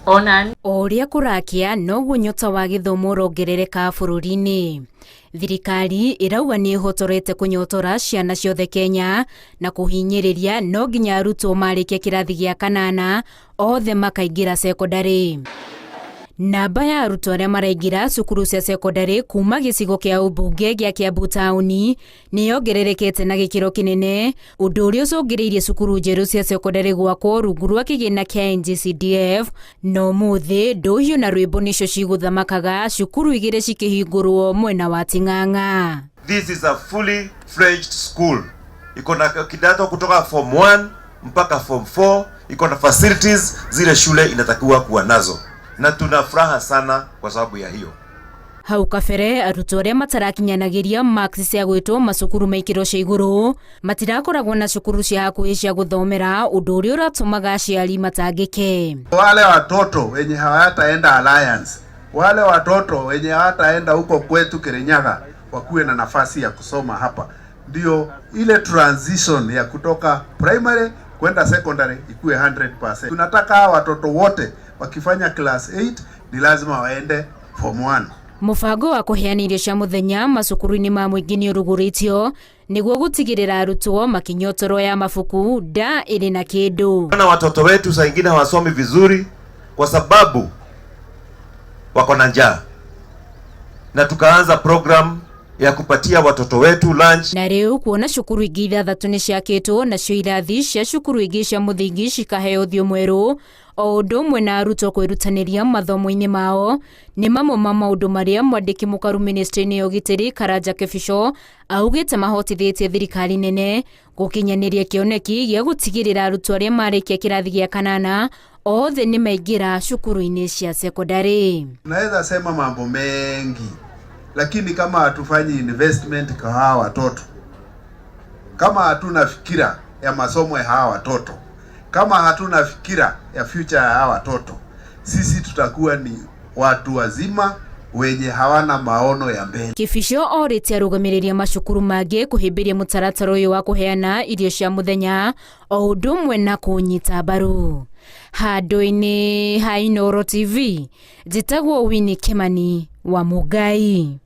Onan oria kurakia noguo nyota wa githomo urongerereka bururi-ini. Thirikari irauga ni ihotorete kunyotora ciana ciothe Kenya na kuhinyiriria no nginya arutwo marikia kirathi gia kanana othe makaingira secondary. Namba ya arutwo aria maraingira cukuru cia secondary kuma gicigo kia ubunge gia Kiambu tauni ni yongererekete na gikiro kinene, undu uria ucungiriirie cukuru njeru cia secondary gwakwo rungu rwa kigina kia NGCDF. No muthi nduhiu na rwimbo nicio ciguthamakaga cukuru igiri cikihingurwo mwena wa Ting'ang'a. This is a fully fledged school. Iko na kidato kutoka form 1 mpaka form 4, iko na facilities zile shule inatakiwa kuwa nazo. Na tunafuraha sana kwa sababu ya hiyo. Hau kabere arutwo aria matarakinyanagiria marks cia gwitwo macukuru maikiro cia iguru matirakoragwo na cukuru cia hakuhi cia guthomera, undu uria uratumaga aciari matangike. Wale watoto wenye hawataenda Alliance, wale watoto wenye hawataenda huko kwetu Kirinyaga wakuwe na nafasi ya kusoma hapa, ndio ile transition ya kutoka primary kwenda secondary ikuwe 100%. Tunataka watoto wote wakifanya class 8 ni lazima waende form 1. Mubango wa kuheana irio cia muthenya macukuru-ini ma muingi ni uruguritio niguo gutigirira arutwo makinyotoro ya mabuku nda iri na kindu. Na watoto wetu saa ingine hawasomi vizuri kwa sababu wako na njaa, na tukaanza program ya kupatia watoto wetu lunch. Na riu kuona cukuru ingi 6 ni ciakitwo nacio irathi cia cukuru ingi cia muthingi cikaheo uthio mweru o undu umwe na arutwo kwirutaniria mathomo-ini mao ni mamwe ma maundu maria mwandiki mukaru ministry-ini ya ugitiri Karanja Kebisho augite mahotithitie thirikari nene gukinyaniria kioneki gia gutigirira arutwo aria marikia kirathi gia kanana othe ni maingira cukuru-ini cia secondary. Naweza sema mambo mengi, lakini kama hatufanyi investment kwa hawa watoto, kama hatuna fikira ya masomo ya hawa watoto, kama hatuna fikira ya future ya hawa watoto, sisi tutakuwa ni watu wazima wenye hawana maono ya mbele. Kebisho orite arugamiria macukuru mangi kuhimbiria mutaratara uyu wa kuheana irio cia muthenya o undu umwe na kunyita mbaru. Handu-ini ha Inooro TV, njitagwo Winnie Kimani wa Mugai.